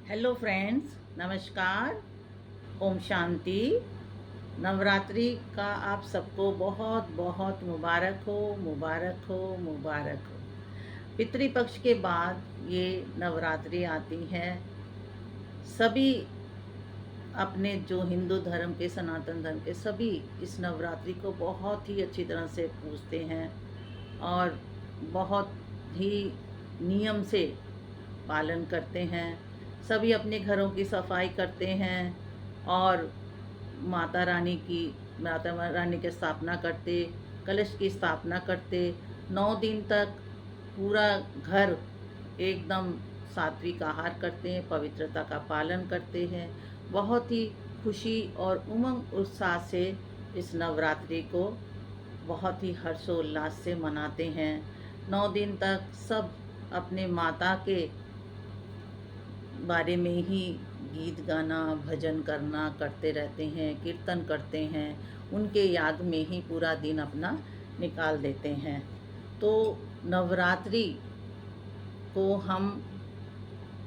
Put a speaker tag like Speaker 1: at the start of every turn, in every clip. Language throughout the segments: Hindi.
Speaker 1: हेलो फ्रेंड्स, नमस्कार। ओम शांति। नवरात्रि का आप सबको बहुत बहुत मुबारक हो, मुबारक हो, मुबारक हो। पितृपक्ष के बाद ये नवरात्रि आती है। सभी अपने जो हिंदू धर्म के, सनातन धर्म के सभी इस नवरात्रि को बहुत ही अच्छी तरह से पूजते हैं और बहुत ही नियम से पालन करते हैं। सभी अपने घरों की सफाई करते हैं और माता रानी की स्थापना करते, कलश की स्थापना करते। 9 दिन तक पूरा घर एकदम सात्विक आहार करते हैं, पवित्रता का पालन करते हैं। बहुत ही खुशी और उमंग उत्साह से इस नवरात्रि को बहुत ही हर्षोल्लास से मनाते हैं। 9 दिन तक सब अपने माता के बारे में ही गीत गाना, भजन करना करते रहते हैं, कीर्तन करते हैं। उनके याद में ही पूरा दिन अपना निकाल देते हैं। तो नवरात्रि को हम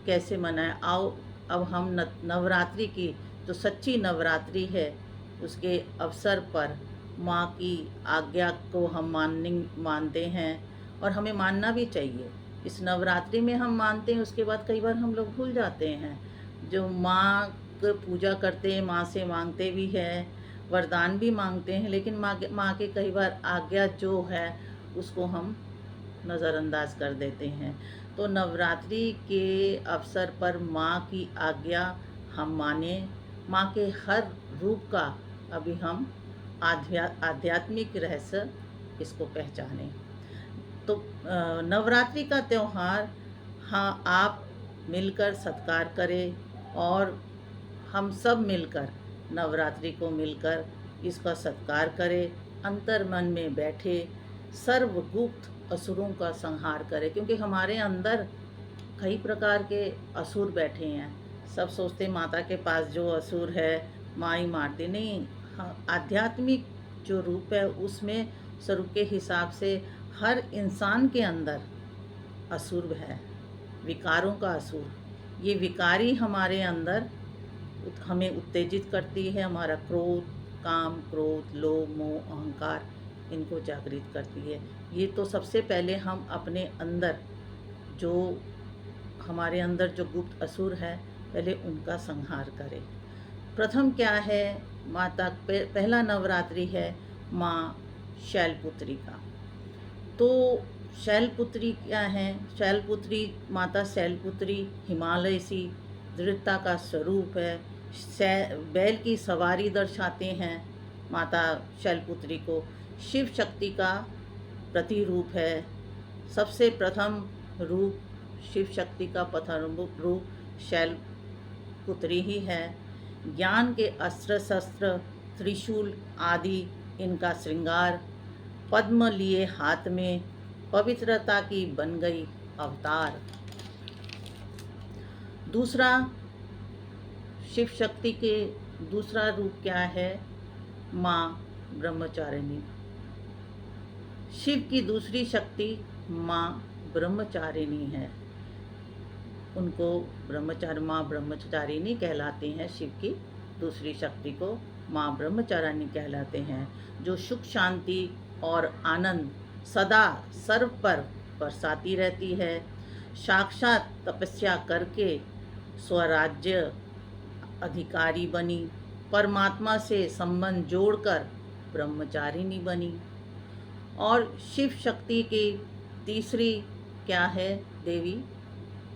Speaker 1: कैसे मनाएं? आओ अब हम नवरात्रि की जो सच्ची नवरात्रि है उसके अवसर पर माँ की आज्ञा को हम मानते हैं और हमें मानना भी चाहिए। इस नवरात्रि में हम मानते हैं, उसके बाद कई बार हम लोग भूल जाते हैं। जो माँ की पूजा करते हैं, माँ से मांगते भी हैं, वरदान भी मांगते हैं, लेकिन माँ के कई बार आज्ञा जो है उसको हम नज़रअंदाज कर देते हैं। तो नवरात्रि के अवसर पर माँ की आज्ञा हम माने, माँ के हर रूप का अभी हम आध्यात्मिक रहस्य इसको पहचाने। तो नवरात्रि का त्यौहार, हाँ, आप मिलकर सत्कार करें और हम सब मिलकर नवरात्रि को मिलकर इसका सत्कार करें। अंतर मन में बैठे सर्वगुप्त असुरों का संहार करें, क्योंकि हमारे अंदर कई प्रकार के असुर बैठे हैं। सब सोचते माता के पास जो असुर है माँ ही मारती, नहीं। हाँ, आध्यात्मिक जो रूप है उसमें स्वरूप के हिसाब से हर इंसान के अंदर असुर है, विकारों का असुर। ये विकारी हमारे अंदर हमें उत्तेजित करती है। हमारा क्रोध, काम, क्रोध, लोभ, मोह, अहंकार इनको जागृत करती है। ये तो सबसे पहले हम अपने अंदर जो हमारे अंदर जो गुप्त असुर है पहले उनका संहार करें। प्रथम क्या है? माता पहला नवरात्रि है माँ शैलपुत्री का। तो शैलपुत्री क्या है? शैलपुत्री, माता शैलपुत्री हिमालय सी दृढ़ता का स्वरूप है। बैल की सवारी दर्शाते हैं माता शैलपुत्री को। शिव शक्ति का प्रतिरूप है। सबसे प्रथम रूप शिव शक्ति का प्रथम रूप शैलपुत्री ही है। ज्ञान के अस्त्र शस्त्र, त्रिशूल आदि इनका श्रृंगार, पद्म लिए हाथ में, पवित्रता की बन गई अवतार। दूसरा, शिव शक्ति के दूसरा रूप क्या है? माँ ब्रह्मचारिणी। शिव की दूसरी शक्ति माँ ब्रह्मचारिणी है। उनको माँ ब्रह्मचारिणी कहलाती हैं। शिव की दूसरी शक्ति को माँ ब्रह्मचारिणी कहलाते हैं, जो सुख, शांति और आनंद सदा सर्व पर बरसाती रहती है। साक्षात तपस्या करके स्वराज्य अधिकारी बनी, परमात्मा से संबंध जोड़कर ब्रह्मचारिणी बनी। और शिव शक्ति की तीसरी क्या है? देवी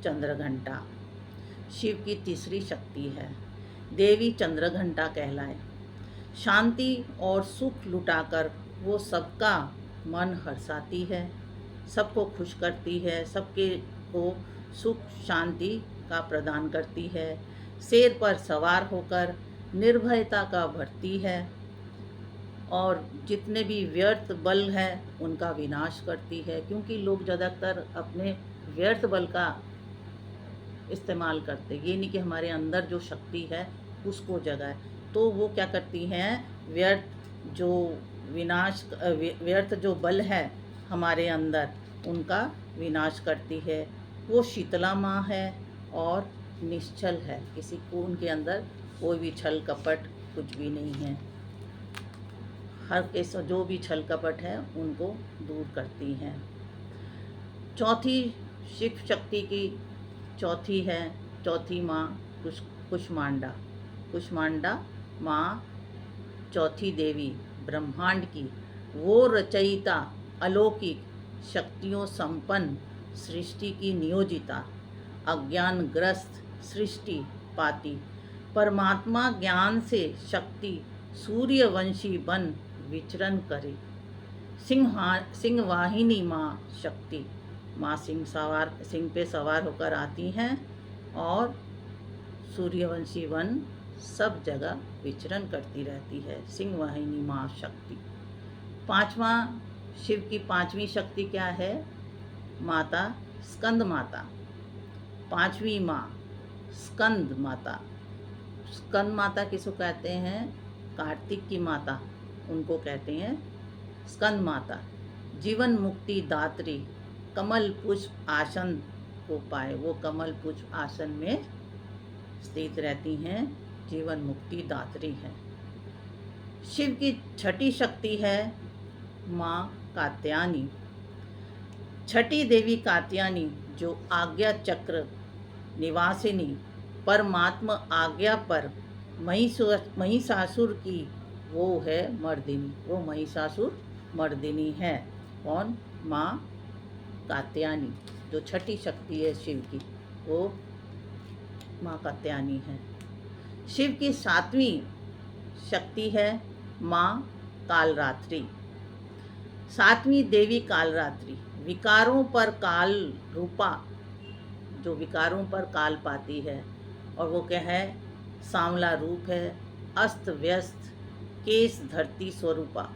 Speaker 1: चंद्रघंटा। शिव की तीसरी शक्ति है, देवी चंद्रघंटा कहलाए। शांति और सुख लुटाकर वो सबका मन हर्षाती है, सबको खुश करती है, सबके को सुख शांति का प्रदान करती है। शेर पर सवार होकर निर्भयता का भरती है और जितने भी व्यर्थ बल है उनका विनाश करती है, क्योंकि लोग ज़्यादातर अपने व्यर्थ बल का इस्तेमाल करते, ये नहीं कि हमारे अंदर जो शक्ति है उसको जगाए। तो वो क्या करती हैं? व्यर्थ जो व्यर्थ जो बल है हमारे अंदर उनका विनाश करती है। वो शीतला माँ है और निश्चल है, किसी को उनके अंदर कोई भी छल कपट कुछ भी नहीं है। हर के जो भी छल कपट है उनको दूर करती हैं। चौथी शिव शक्ति की चौथी माँ कुष्मांडा। कुष्मांडा माँ चौथी देवी ब्रह्मांड की, वो रचयिता, अलौकिक शक्तियों संपन्न सृष्टि की नियोजिता, अज्ञानग्रस्त सृष्टि पाती, परमात्मा ज्ञान से शक्ति सूर्यवंशी बन विचरण करे। सिंहवाहिनी माँ शक्ति, माँ सिंह पे सवार होकर आती हैं और सूर्यवंशी वन सब जगह विचरण करती रहती है। सिंहवाहिनी माँ शक्ति। शिव की पांचवी शक्ति क्या है? माता स्कंद माता। पांचवी माँ स्कंद माता। स्कंद माता किसको कहते हैं? कार्तिक की माता, उनको कहते हैं स्कंद माता। जीवन मुक्ति दात्री, कमल पुष्प आसन को पाए, वो कमल पुष्प आसन में स्थित रहती हैं, जीवन मुक्ति दात्री हैं। शिव की छठी शक्ति है माँ कात्यायनी। छठी देवी कात्यायनी, जो आज्ञा चक्र निवासिनी, परमात्मा आज्ञा पर महिषासुर की वो है मर्दिनी, वो महिषासुर मर्दिनी है। कौन? माँ कात्यायनी। जो छठी शक्ति है शिव की, वो माँ कात्यायनी है। शिव की सातवीं शक्ति है माँ कालरात्रि। सातवीं देवी कालरात्रि, विकारों पर काल रूपा, जो विकारों पर काल पाती है। और वो क्या है? सांवला रूप है, अस्त व्यस्त केस धरती स्वरूपा।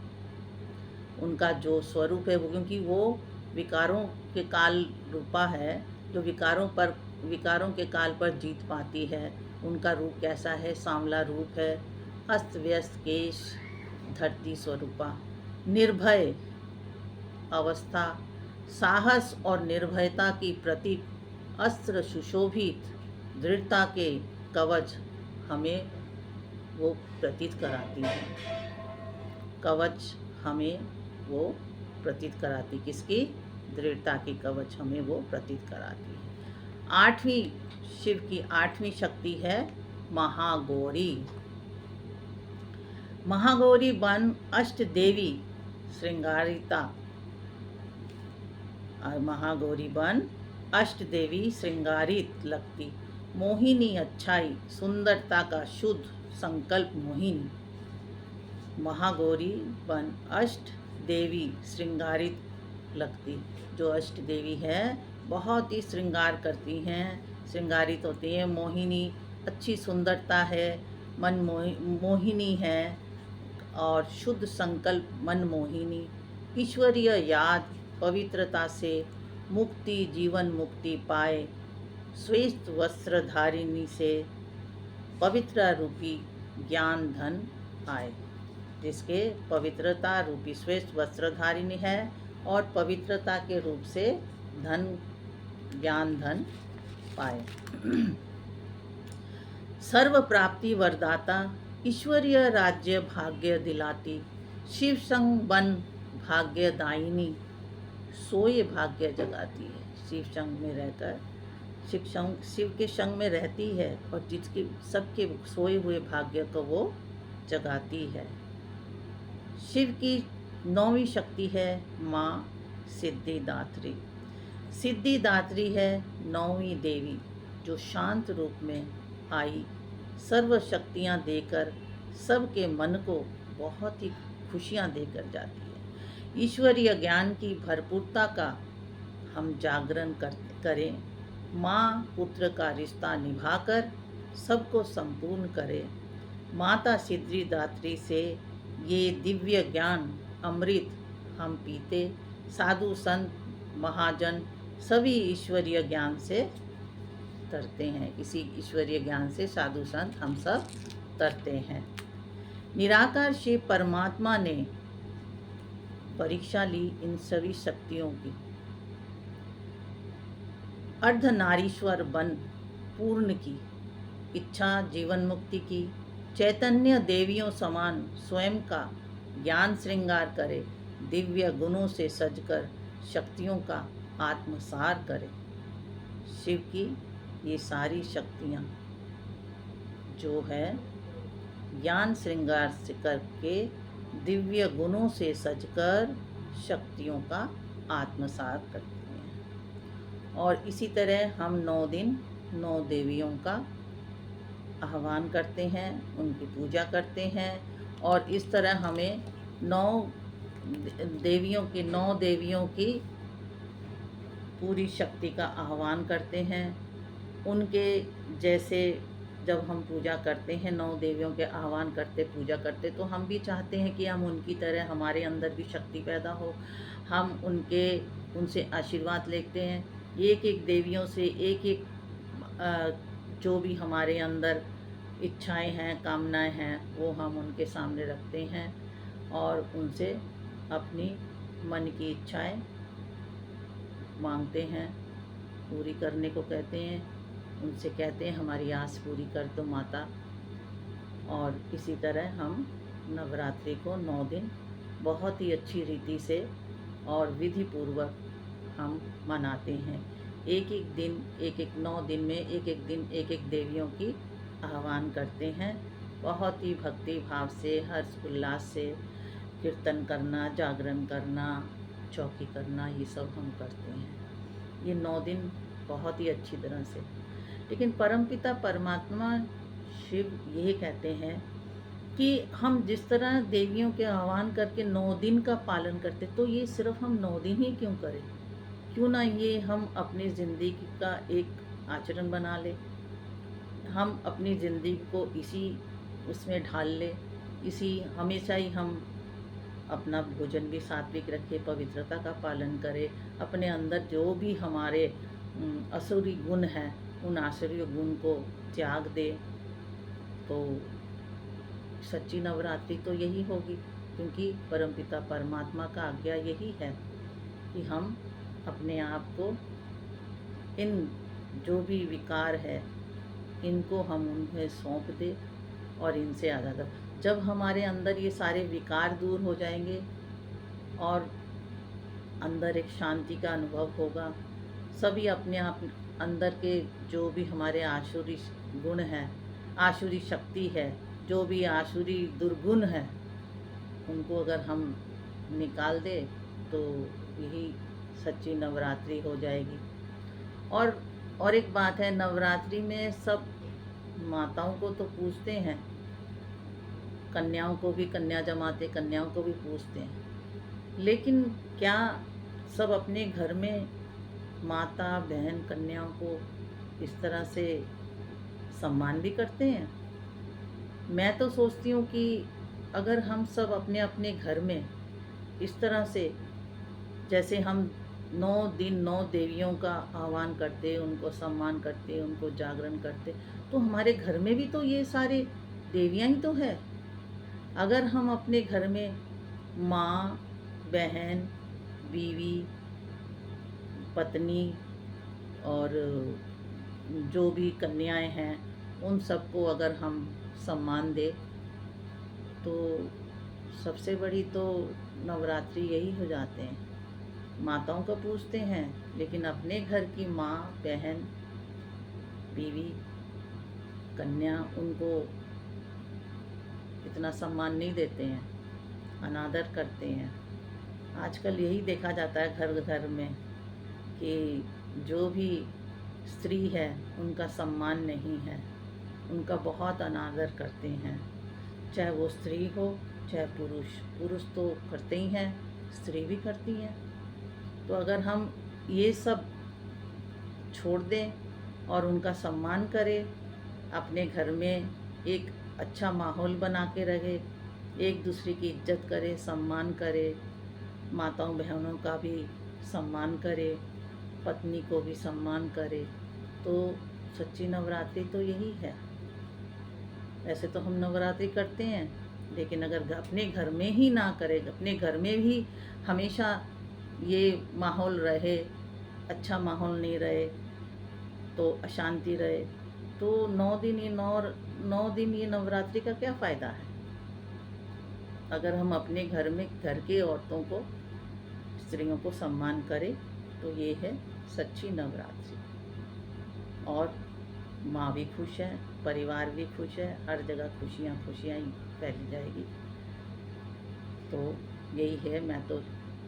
Speaker 1: उनका जो स्वरूप है वो, क्योंकि वो विकारों के काल रूपा है, जो विकारों के काल पर जीत पाती है। उनका रूप कैसा है? सांवला रूप है, अस्त व्यस्त केश धरती स्वरूपा। निर्भय अवस्था, साहस और निर्भयता की प्रतीक, अस्त्र सुशोभित दृढ़ता के कवच हमें वो प्रतीत कराती है। कवच हमें वो प्रतीत कराती, किसकी? दृढ़ता की कवच हमें वो प्रतीत कराती है। शिव की आठवीं शक्ति है महागौरी। महागौरी बन अष्ट देवी श्रृंगारिता। महागौरी बन अष्ट देवी श्रृंगारित लगती, मोहिनी अच्छाई सुंदरता का शुद्ध संकल्प मोहिनी। महागौरी बन अष्ट देवी श्रृंगारित लगती, जो अष्ट देवी है बहुत ही श्रृंगार करती हैं, श्रृंगारित होती हैं। मोहिनी, अच्छी सुंदरता है, मन मोहिनी है, और शुद्ध संकल्प मन मोहिनी। ईश्वरीय याद, पवित्रता से मुक्ति, जीवन मुक्ति पाए, श्वेत वस्त्रधारिणी से पवित्र रूपी ज्ञान धन आए। जिसके पवित्रता रूपी श्वेत वस्त्रधारिणी है और पवित्रता के रूप से ज्ञान धन पाए। सर्व प्राप्ति वरदाता, ईश्वरीय राज्य भाग्य दिलाती, शिव संग बन भाग्यदायिनी, सोए भाग्य जगाती है। शिव संग में रहकर शिव के संग में रहती है और जिसके सबके सोए हुए भाग्य को वो जगाती है। शिव की नौवीं शक्ति है माँ सिद्धिदात्री। सिद्धिदात्री है नौवीं देवी, जो शांत रूप में आई, सर्व शक्तियाँ देकर सबके मन को बहुत ही खुशियाँ देकर जाती है। ईश्वरीय ज्ञान की भरपूरता का हम जागरण करें। माँ पुत्र का रिश्ता निभाकर सबको संपूर्ण करे। माता सिद्धिदात्री से ये दिव्य ज्ञान अमृत हम पीते, साधु संत महाजन सभी ईश्वरीय ज्ञान से तरते हैं। इसी ईश्वरीय ज्ञान से साधु संत हम सब तरते हैं। निराकार शिव परमात्मा ने परीक्षा ली इन सभी शक्तियों की। अर्धनारीश्वर बन पूर्ण की, इच्छा जीवन मुक्ति की, चैतन्य देवियों समान स्वयं का ज्ञान श्रृंगार करे, दिव्य गुणों से सजकर शक्तियों का आत्मसार करे। शिव की ये सारी शक्तियाँ जो है ज्ञान श्रृंगार से करके दिव्य गुणों से सजकर शक्तियों का आत्मसात करती हैं। और इसी तरह हम 9 दिन 9 देवियों का आह्वान करते हैं, उनकी पूजा करते हैं। और इस तरह हमें 9 देवियों की पूरी शक्ति का आह्वान करते हैं। उनके जैसे जब हम पूजा करते हैं, 9 देवियों के आह्वान करते पूजा करते, तो हम भी चाहते हैं कि हम उनकी तरह हमारे अंदर भी शक्ति पैदा हो। हम उनसे आशीर्वाद लेते हैं। एक एक देवियों से एक एक जो भी हमारे अंदर इच्छाएं हैं, कामनाएं हैं, वो हम उनके सामने रखते हैं और उनसे अपनी मन की इच्छाएं मांगते हैं, पूरी करने को कहते हैं। उनसे कहते हैं हमारी आस पूरी कर दो माता। और इसी तरह हम नवरात्रि को 9 दिन बहुत ही अच्छी रीति से और विधि पूर्वक हम मनाते हैं। एक एक दिन 9 दिन में एक एक देवियों की आह्वान करते हैं। बहुत ही भक्ति भाव से, हर्ष उल्लास से कीर्तन करना, जागरण करना, चौकी करना, ये सब हम करते हैं। ये 9 दिन बहुत ही अच्छी तरह से। लेकिन परमपिता परमात्मा शिव यही कहते हैं कि हम जिस तरह देवियों के आह्वान करके 9 दिन का पालन करते, तो ये सिर्फ हम 9 दिन ही क्यों करें? क्यों ना ये हम अपनी ज़िंदगी का एक आचरण बना ले, हम अपनी ज़िंदगी को इसी उसमें ढाल ले, इसी हमेशा ही हम अपना भोजन भी सात्विक रखें, पवित्रता का पालन करें, अपने अंदर जो भी हमारे असुरी गुण हैं, उन आसुरी गुण को त्याग दे। तो सच्ची नवरात्रि तो यही होगी, क्योंकि परमपिता परमात्मा का आज्ञा यही है कि हम अपने आप को इन जो भी विकार है, इनको हम उन्हें सौंप दे और इनसे आज़ाद। जब हमारे अंदर ये सारे विकार दूर हो जाएंगे और अंदर एक शांति का अनुभव होगा, सभी अपने आप अंदर के जो भी हमारे आसुरी गुण हैं, आसुरी शक्ति है, जो भी आसुरी दुर्गुण है, उनको अगर हम निकाल दे तो यही सच्ची नवरात्रि हो जाएगी। और एक बात है, नवरात्रि में सब माताओं को तो पूजते हैं, कन्याओं को भी, कन्या जमाते कन्याओं को भी पूजते हैं, लेकिन क्या सब अपने घर में माता बहन कन्याओं को इस तरह से सम्मान भी करते हैं? मैं तो सोचती हूँ कि अगर हम सब अपने अपने घर में इस तरह से, जैसे हम 9 दिन 9 देवियों का आह्वान करते, उनको सम्मान करते, उनको जागरण करते, तो हमारे घर में भी तो ये सारे देवियाँ ही तो है। अगर हम अपने घर में माँ, बहन, बीवी, पत्नी और जो भी कन्याएं हैं, उन सबको अगर हम सम्मान दें, तो सबसे बड़ी तो नवरात्रि यही हो जाते हैं। माताओं को पूजते हैं, लेकिन अपने घर की माँ, बहन, बीवी, कन्या, उनको इतना सम्मान नहीं देते हैं, अनादर करते हैं। आजकल यही देखा जाता है घर घर में कि जो भी स्त्री है उनका सम्मान नहीं है, उनका बहुत अनादर करते हैं, चाहे वो स्त्री हो चाहे पुरुष तो करते ही हैं, स्त्री भी करती हैं। तो अगर हम ये सब छोड़ दें और उनका सम्मान करें, अपने घर में एक अच्छा माहौल बना के रहे, एक दूसरे की इज्जत करें, सम्मान करें, माताओं बहनों का भी सम्मान करें, पत्नी को भी सम्मान करें, तो सच्ची नवरात्रि तो यही है। वैसे तो हम नवरात्रि करते हैं, लेकिन अगर अपने घर में ही ना करें, अपने घर में भी हमेशा ये माहौल रहे, अच्छा माहौल नहीं रहे, तो अशांति रहे, तो 9 दिन ये नवरात्रि का क्या फ़ायदा है? अगर हम अपने घर में घर की औरतों को, स्त्रियों को सम्मान करें, तो ये है सच्ची नवरात्रि। और माँ भी खुश है, परिवार भी खुश है, हर जगह खुशियाँ खुशियाँ ही फैली जाएगी। तो यही है, मैं तो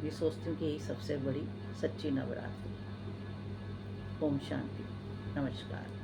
Speaker 1: ये सोचती हूँ कि यही सबसे बड़ी सच्ची नवरात्रि। ओम शांति। नमस्कार।